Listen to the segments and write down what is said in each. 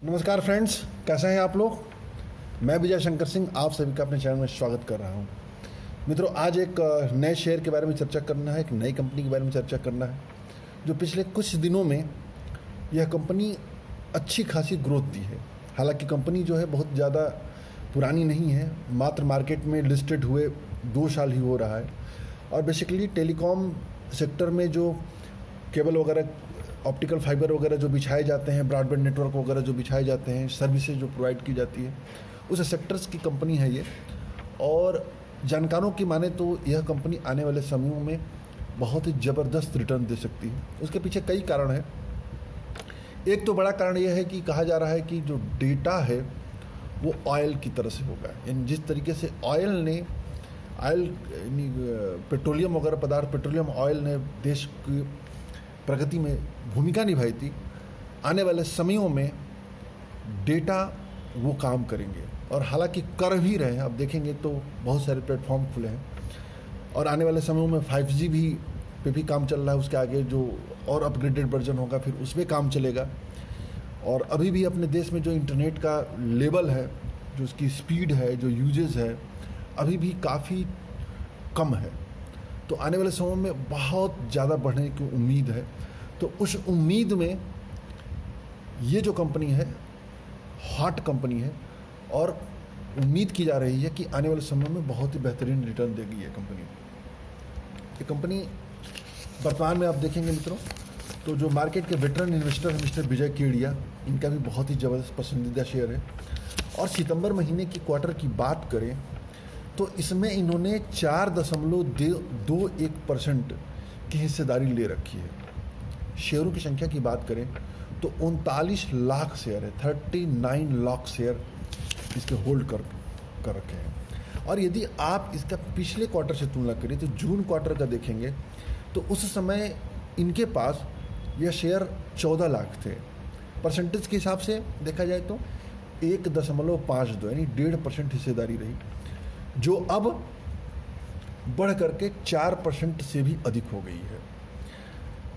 नमस्कार फ्रेंड्स, कैसे हैं आप लोग। मैं विजय शंकर सिंह आप सभी का अपने चैनल में स्वागत कर रहा हूं। मित्रों, आज एक नए शेयर के बारे में चर्चा करना है, एक नई कंपनी के बारे में चर्चा करना है जो पिछले कुछ दिनों में यह कंपनी अच्छी खासी ग्रोथ दी है। हालांकि कंपनी जो है बहुत ज़्यादा पुरानी नहीं है, मात्र मार्केट में लिस्टेड हुए 2 साल ही हो रहा है। और बेसिकली टेलीकॉम सेक्टर में जो केबल वगैरह, ऑप्टिकल फाइबर वगैरह जो बिछाए जाते हैं, ब्रॉडबैंड नेटवर्क वगैरह जो बिछाए जाते हैं, सर्विसेज जो प्रोवाइड की जाती है, उस सेक्टर्स की कंपनी है ये। और जानकारों की माने तो यह कंपनी आने वाले समयों में बहुत ही ज़बरदस्त रिटर्न दे सकती है। उसके पीछे कई कारण हैं। एक तो बड़ा कारण यह है कि कहा जा रहा है कि जो डेटा है वो ऑयल की तरह से होगा। यानी जिस तरीके से ऑयल पेट्रोलियम वगैरह पदार्थ, पेट्रोलियम ऑयल ने देश की प्रगति में भूमिका निभाई थी, आने वाले समयों में डेटा वो काम करेंगे। और हालांकि कर भी रहे हैं, अब देखेंगे तो बहुत सारे प्लेटफॉर्म खुले हैं और आने वाले समयों में 5G पे भी काम चल रहा है। उसके आगे जो और अपग्रेडेड वर्जन होगा फिर उसमें काम चलेगा। और अभी भी अपने देश में जो इंटरनेट का लेवल है, जो उसकी स्पीड है, जो यूजेस है, अभी भी काफ़ी कम है। तो आने वाले समय में बहुत ज़्यादा बढ़ने की उम्मीद है। तो उस उम्मीद में ये जो कंपनी है हॉट कंपनी है और उम्मीद की जा रही है कि आने वाले समय में बहुत ही बेहतरीन रिटर्न देगी ये कंपनी। ये कंपनी वर्तमान में आप देखेंगे मित्रों, तो जो मार्केट के वेटरन इन्वेस्टर हैं मिस्टर विजय केडिया, इनका भी बहुत ही ज़बरदस्त पसंदीदा शेयर है। और सितंबर महीने की क्वार्टर की बात करें तो इसमें इन्होंने 4.21% की हिस्सेदारी ले रखी है। शेयरों की संख्या की बात करें तो 39 लाख शेयर है, 39 लाख शेयर इसके होल्ड कर रखे हैं। और यदि आप इसका पिछले क्वार्टर से तुलना करें तो जून क्वार्टर का देखेंगे तो उस समय इनके पास यह शेयर 14 लाख थे। परसेंटेज के हिसाब से देखा जाए तो 1.52 यानी 1.5% हिस्सेदारी रही, जो अब बढ़ करके 4% से भी अधिक हो गई है।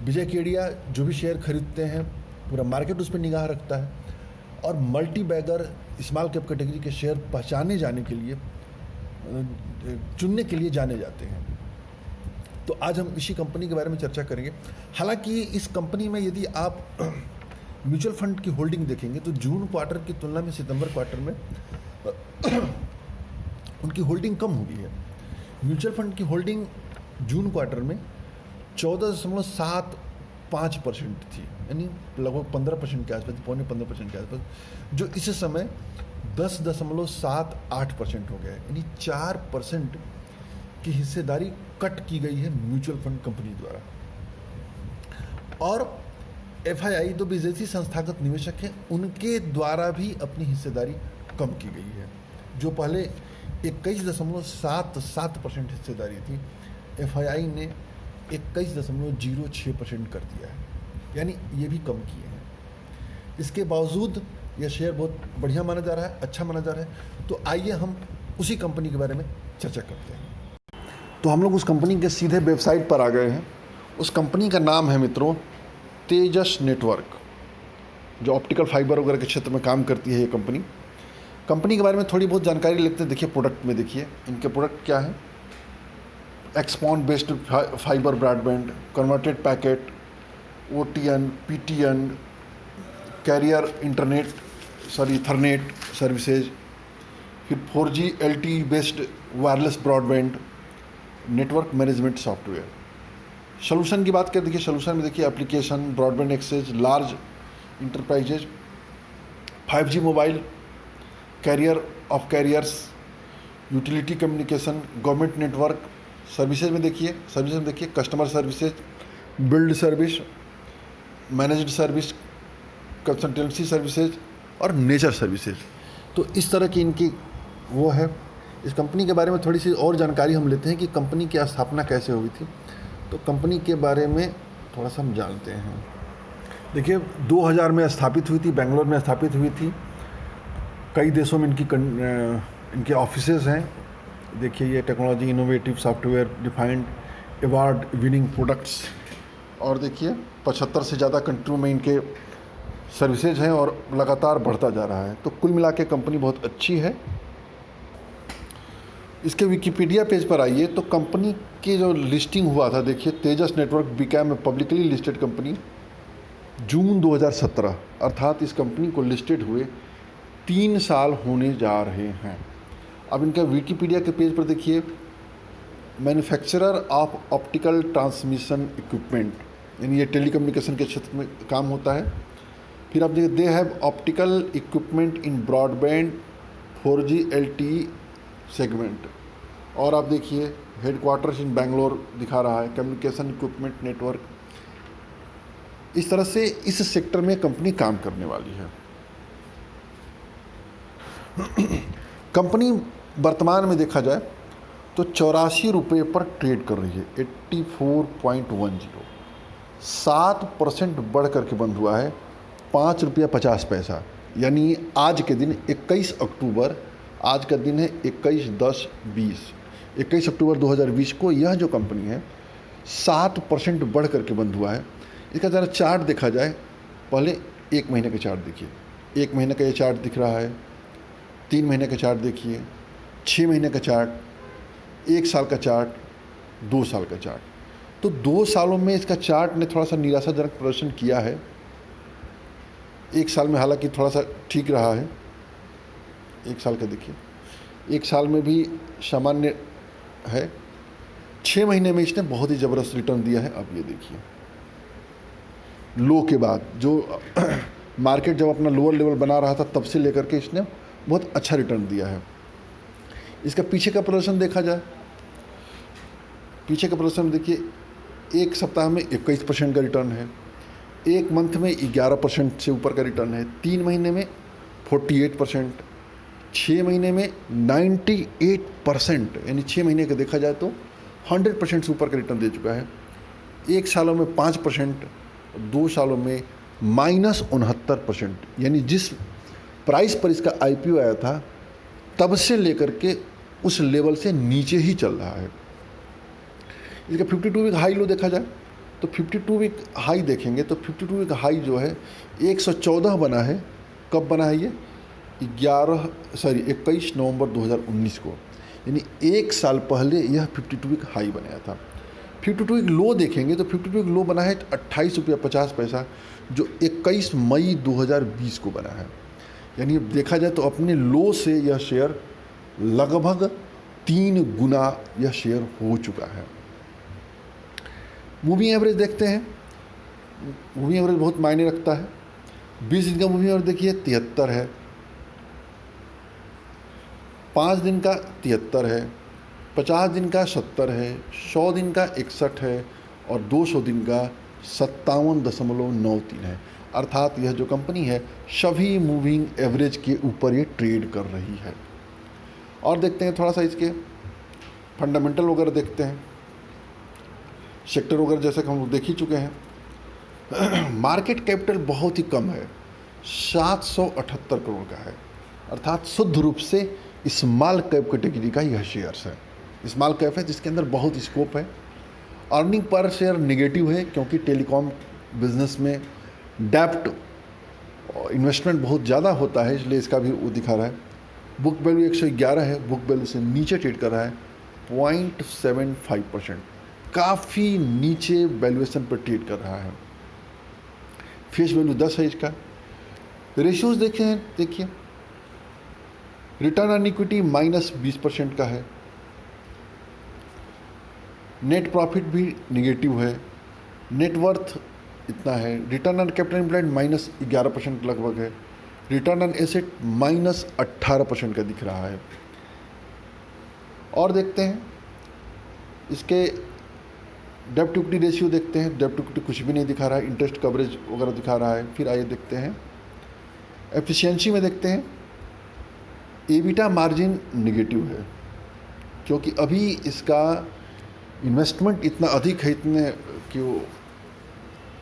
विजय केडिया जो भी शेयर खरीदते हैं, पूरा मार्केट उस पर निगाह रखता है और multi bagger small cap category के शेयर पहचाने जाने के लिए, चुनने के लिए जाने जाते हैं। तो आज हम इसी कंपनी के बारे में चर्चा करेंगे। हालांकि इस कंपनी में यदि आप म्यूचुअल फंड की होल्डिंग देखेंगे तो जून क्वार्टर की तुलना में सितंबर क्वार्टर में उनकी होल्डिंग कम हो गई है। म्यूचुअल फंड की होल्डिंग जून क्वार्टर में 14.75% थी, यानी लगभग 15% के आसपास, 15.5% के आसपास, जो इस समय 10.78% हो गया है। यानी 4% की हिस्सेदारी कट की गई है म्यूचुअल फंड कंपनी द्वारा। और FII जो विदेशी संस्थागत निवेशक हैं उनके द्वारा भी अपनी हिस्सेदारी कम की गई है। जो पहले 21.77% हिस्सेदारी थी, FII ने 21.06% कर दिया है, यानी ये भी कम किए हैं। इसके बावजूद यह शेयर बहुत बढ़िया माना जा रहा है, अच्छा माना जा रहा है। तो आइए हम उसी कंपनी के बारे में चर्चा करते हैं। तो हम लोग उस कंपनी के सीधे वेबसाइट पर आ गए हैं। उस कंपनी का नाम है मित्रों तेजस नेटवर्क, जो ऑप्टिकल फाइबर वगैरह के क्षेत्र में काम करती है ये कंपनी। कंपनी के बारे में थोड़ी बहुत जानकारी लेते हैं। देखिए प्रोडक्ट में, देखिए इनके प्रोडक्ट क्या है। XPON based fibre broadband, converted packet, OTN, PTN, carrier internet ethernet services, फिर 4G LTE based wireless broadband, network management software. Solution की बात करें, देखिए सोल्यूशन में देखिए application, broadband access, large enterprises, 5G mobile, carrier of carriers, utility communication, government network. Services में देखिए customer services, build service, managed service, consultancy services और nature services. तो इस तरह की इनकी वो है। इस कंपनी के बारे में थोड़ी सी और जानकारी हम लेते हैं कि कंपनी की स्थापना कैसे हुई थी। तो कंपनी के बारे में थोड़ा सा हम जानते हैं। देखिए 2000 में स्थापित हुई थी, बेंगलोर में स्थापित हुई थी। कई देशों में इनके ऑफिसेज हैं। देखिए ये technology, innovative software defined, award winning products. और देखिए 75 से ज़्यादा कंट्रियों में इनके सर्विसेज हैं और लगातार बढ़ता जा रहा है। तो कुल मिला के कंपनी बहुत अच्छी है। इसके विकिपीडिया पेज पर आइए तो कंपनी की जो लिस्टिंग हुआ था, देखिए, तेजस नेटवर्क बिकैम ए पब्लिकली लिस्टेड कंपनी जून 2017, अर्थात इस कंपनी को लिस्टेड हुए 3 साल होने जा रहे हैं। अब इनका विकिपीडिया के पेज पर देखिए, manufacturer of optical transmission equipment, यानी ये टेलीकम्युनिकेशन के क्षेत्र में काम होता है। फिर आप देखिए, they have optical equipment in broadband 4G LTE segment. और आप देखिए, हेडक्वार्टर्स इन बेंगलोर दिखा रहा है, कम्युनिकेशन इक्विपमेंट नेटवर्क। इस तरह से इस सेक्टर में कंपनी काम करने वाली है। कंपनी वर्तमान में देखा जाए तो 84 रुपये पर ट्रेड कर रही है, 84.10, 7% बढ़ करके बंद हुआ है, 5 रुपया 50 पैसा। यानी आज के दिन 21 अक्टूबर, आज का दिन है 21 अक्टूबर 2020 को यह जो कंपनी है 7% बढ़ करके बंद हुआ है। इसका ज़रा चार्ट देखा जाए, पहले 1 महीने का चार्ट देखिए, 1 महीने का ये चार्ट दिख रहा है, 3 महीने का चार्ट देखिए, 6 महीने का चार्ट, 1 साल का चार्ट, 2 साल का चार्ट। तो 2 सालों में इसका चार्ट ने थोड़ा सा निराशाजनक प्रदर्शन किया है। 1 साल में हालांकि थोड़ा सा ठीक रहा है, 1 साल का देखिए, 1 साल में भी सामान्य है। 6 महीने में इसने बहुत ही ज़बरदस्त रिटर्न दिया है। अब ये देखिए, लो के बाद जो मार्केट जब अपना लोअर लेवल बना रहा था तब से लेकर के इसने बहुत अच्छा रिटर्न दिया है। इसका पीछे का प्रदर्शन देखा जाए, पीछे का प्रदर्शन देखिए, 1 सप्ताह में 21% का रिटर्न है, 1 मंथ में 11% से ऊपर का रिटर्न है, 3 महीने में 48%, 6 महीने में 98%, यानी 6 महीने का देखा जाए तो 100% से ऊपर का रिटर्न दे चुका है। 1 सालों में 5%, 2 सालों में -69%, यानी जिस प्राइस पर इसका IPO आया था तब से लेकर के उस लेवल से नीचे ही चल रहा है। इसका 52 वीक हाई लो देखा जाए तो 52 वीक हाई देखेंगे तो 52 वीक हाई जो है 114 बना है। कब बना है ये? 21 नवंबर 2019 को, यानी 1 साल पहले यह 52 वीक हाई बनाया था। 52 वीक लो देखेंगे तो 52 वीक लो बना है 28 रुपया 50 पैसा, जो 21 मई 2020 को बना है। यानी देखा जाए तो अपने लो से यह शेयर लगभग 3 गुना यह शेयर हो चुका है। मूविंग एवरेज देखते हैं, मूविंग एवरेज बहुत मायने रखता है। 20 दिन का मूविंग एवरेज देखिए 73 है, 5 दिन का 73 है, 50 दिन का 70 है, 100 दिन का 61 है और 200 दिन का 57.93 है। अर्थात यह जो कंपनी है सभी मूविंग एवरेज के ऊपर ये ट्रेड कर रही है। और देखते हैं थोड़ा सा इसके फंडामेंटल वगैरह देखते हैं, सेक्टर वगैरह जैसे कि हम देख ही चुके हैं। मार्केट कैपिटल बहुत ही कम है, 778 करोड़ का है, अर्थात शुद्ध रूप से स्मॉल कैप कैटेगरी का यह शेयर्स है। स्मॉल कैप है जिसके अंदर बहुत स्कोप है। अर्निंग पर शेयर निगेटिव है क्योंकि टेलीकॉम बिजनेस में डेप्ट इन्वेस्टमेंट बहुत ज़्यादा होता है, इसलिए इसका भी वो दिखा रहा है। बुक वैल्यू 111 है, बुक वैल्यू से नीचे ट्रेड कर रहा है, 0.75%, काफ़ी नीचे वैल्यूएशन पर ट्रेड कर रहा है। फेस वैल्यू 10 है इसका। रेशियोज देखिए, रिटर्न ऑन इक्विटी -20% का है, नेट प्रॉफिट भी निगेटिव है, नेटवर्थ इतना है, रिटर्न ऑन कैपिटल एम्प्लॉयड -11% लगभग है, रिटर्न ऑन एसेट -18% का दिख रहा है। और देखते हैं इसके डेब्ट टू इक्विटी रेशियो देखते हैं, डेब्ट टू इक्विटी कुछ भी नहीं दिखा रहा है, इंटरेस्ट कवरेज वगैरह दिखा रहा है। फिर आइए देखते हैं एफिशिएंसी में, देखते हैं एबिटा मार्जिन निगेटिव है क्योंकि अभी इसका इन्वेस्टमेंट इतना अधिक है, इतने कि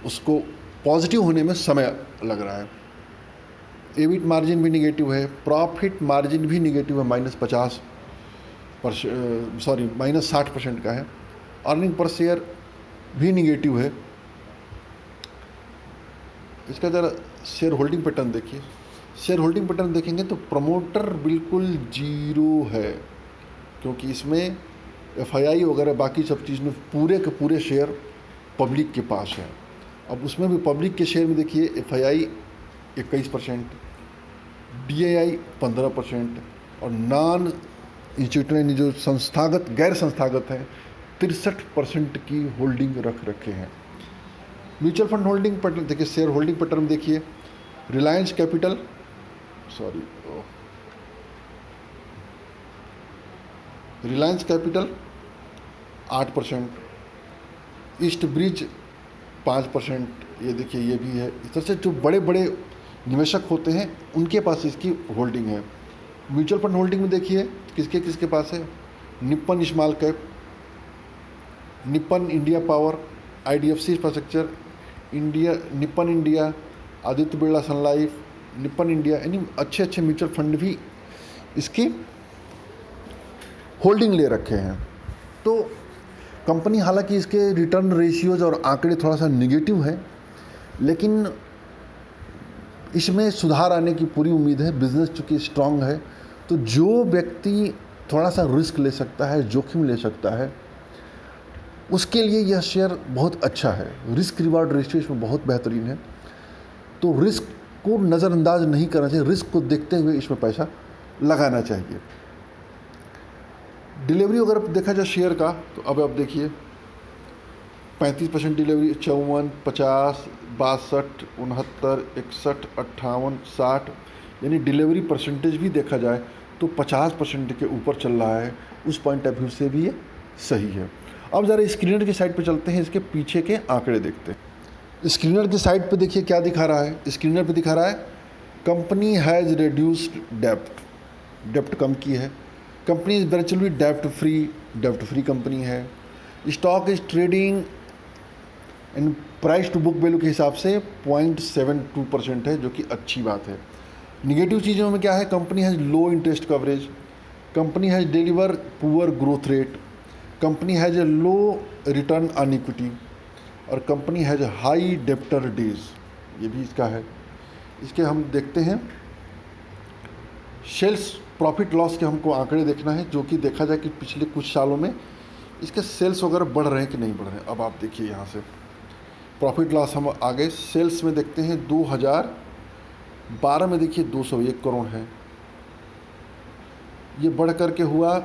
उसको पॉजिटिव होने में समय लग रहा है। एबिट मार्जिन भी निगेटिव है, प्रॉफिट मार्जिन भी निगेटिव है, -60% का है। अर्निंग पर शेयर भी निगेटिव है। इसका ज़रा शेयर होल्डिंग पैटर्न देखिए, शेयर होल्डिंग पैटर्न देखेंगे तो प्रमोटर बिल्कुल जीरो है, क्योंकि इसमें एफआईआई वगैरह बाकी सब चीज़ में पूरे के पूरे शेयर पब्लिक के पास है। अब उसमें भी पब्लिक के शेयर में देखिए एफआईआई 21%, डीआईआई 15% और नॉन इंस्टीट्यूशनल जो संस्थागत गैर संस्थागत हैं 63% की होल्डिंग रख रखे हैं। म्यूचुअल फंड होल्डिंग पैटर्न देखिए, शेयर होल्डिंग पैटर्न देखिए, Reliance capital Reliance capital 8%, east bridge 5%, ये देखिए ये भी है। इस तरह से जो बड़े बड़े निवेशक होते हैं उनके पास इसकी होल्डिंग है। म्यूचुअल फंड होल्डिंग में देखिए किसके किसके पास है, Nippon small cap, Nippon India power, IDFC infrastructure, Nippon India, Aditya Birla Sun Life, Nippon India, यानी अच्छे अच्छे म्यूचुअल फंड भी इसकी होल्डिंग ले रखे हैं। तो कंपनी हालांकि इसके रिटर्न रेशियोज और आंकड़े थोड़ा सा निगेटिव है, लेकिन इसमें सुधार आने की पूरी उम्मीद है। बिजनेस चूँकि स्ट्रांग है, तो जो व्यक्ति थोड़ा सा रिस्क ले सकता है, जोखिम ले सकता है, उसके लिए यह शेयर बहुत अच्छा है। रिस्क रिवार्ड रेशियो इसमें बहुत बेहतरीन है, तो रिस्क को नज़रअंदाज नहीं करना चाहिए, रिस्क को देखते हुए इसमें पैसा लगाना चाहिए। डिलीवरी अगर देखा जाए शेयर का, तो अब आप देखिए 35% डिलीवरी, 54, 50, 62, 69, 61, 58, 60, यानी डिलीवरी परसेंटेज भी देखा जाए तो 50% के ऊपर चल रहा है। उस पॉइंट ऑफ व्यू से भी ये सही है। अब ज़रा स्क्रीनर की साइड पे चलते हैं, इसके पीछे के आंकड़े देखते हैं। स्क्रीनर की साइड पे देखिए क्या दिखा रहा है। स्क्रीनर पे दिखा रहा है कंपनी हैज़ रिड्यूस्ड डेप्ट कम की है। कंपनी इज वर्चुअली डेप्ट फ्री कंपनी है। Stock is trading in price to book value के हिसाब से 0.72% है, जो कि अच्छी बात है। निगेटिव चीज़ों में क्या है, company has low interest coverage, company has deliver poor growth rate, company has a low return on equity और company has high debtor days, ये भी इसका है। इसके हम देखते हैं सेल्स प्रॉफिट लॉस के हमको आंकड़े देखना है, जो कि देखा जाए कि पिछले कुछ सालों में इसके सेल्स वगैरह बढ़ रहे हैं कि नहीं बढ़ रहे हैं। अब आप देखिए यहाँ से प्रॉफिट लॉस हम आगे सेल्स में देखते हैं। 2012 में देखिए 201 करोड़ है, ये बढ़ कर के हुआ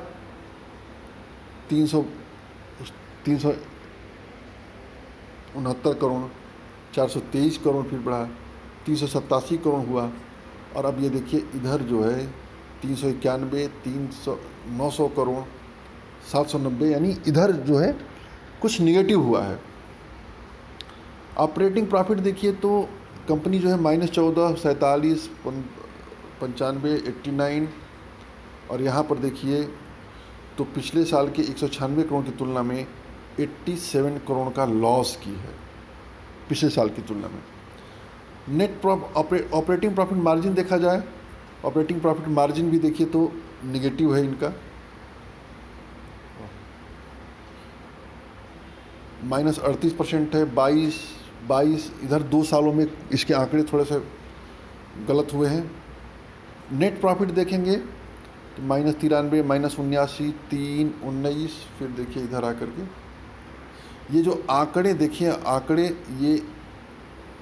369 करोड़, 423 करोड़, फिर बढ़ा 387 करोड़ हुआ, और अब ये देखिए इधर जो है 391, 900 करोड़, 790, यानी इधर जो है कुछ निगेटिव हुआ है। ऑपरेटिंग प्रॉफिट देखिए तो कंपनी जो है -14, 47, 95, 89, और यहाँ पर देखिए तो पिछले साल के 196 करोड़ की तुलना में 87 करोड़ का लॉस की है पिछले साल की तुलना में। ऑपरेटिंग प्रॉफिट मार्जिन देखा जाए, ऑपरेटिंग प्रॉफिट मार्जिन भी देखिए तो निगेटिव है इनका, -38% है। 22 इधर 2 सालों में इसके आंकड़े थोड़े से गलत हुए हैं। नेट प्रॉफिट देखेंगे तो -93, -79, 3, 19, फिर देखिए इधर आकर के ये जो आंकड़े देखिए, आंकड़े ये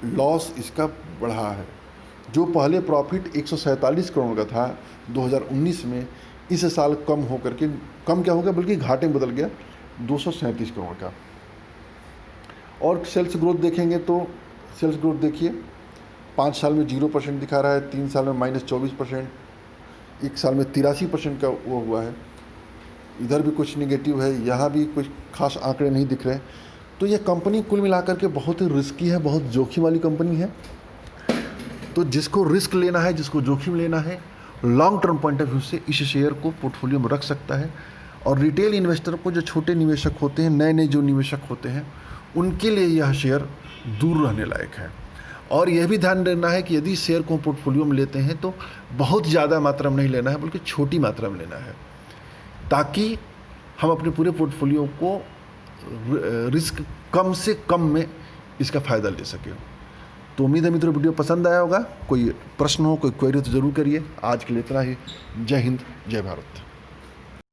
लॉस इसका बढ़ा है। जो पहले प्रॉफिट 147 करोड़ का था 2019 में, इस साल कम हो करके, कम क्या हो गया बल्कि घाटे में बदल गया 237 करोड़ का। और सेल्स ग्रोथ देखेंगे तो सेल्स ग्रोथ देखिए 5 साल में 0% दिखा रहा है, 3 साल में -24%, 1 साल में 83% का वो हुआ है। इधर भी कुछ निगेटिव है, यहाँ भी कुछ खास आंकड़े नहीं दिख रहे। तो ये कंपनी कुल मिलाकर के बहुत ही रिस्की है, बहुत जोखिम वाली कंपनी है। तो जिसको रिस्क लेना है, जिसको जोखिम लेना है, long term point of view से इस शेयर को पोर्टफोलियो में रख सकता है। और रिटेल इन्वेस्टर को, जो छोटे निवेशक होते हैं, नए नए जो निवेशक होते हैं, उनके लिए यह शेयर दूर रहने लायक है। और यह भी ध्यान देना है कि यदि शेयर को पोर्टफोलियो में लेते हैं तो बहुत ज़्यादा मात्रा में नहीं लेना है, बल्कि छोटी मात्रा में लेना है, ताकि हम अपने पूरे पोर्टफोलियो को रिस्क कम से कम में इसका फ़ायदा ले सकें। तो उम्मीद है मित्रों वीडियो पसंद आया होगा। कोई प्रश्न हो, कोई क्वेरी हो तो ज़रूर करिए। आज के लिए इतना ही। जय हिंद, जय भारत।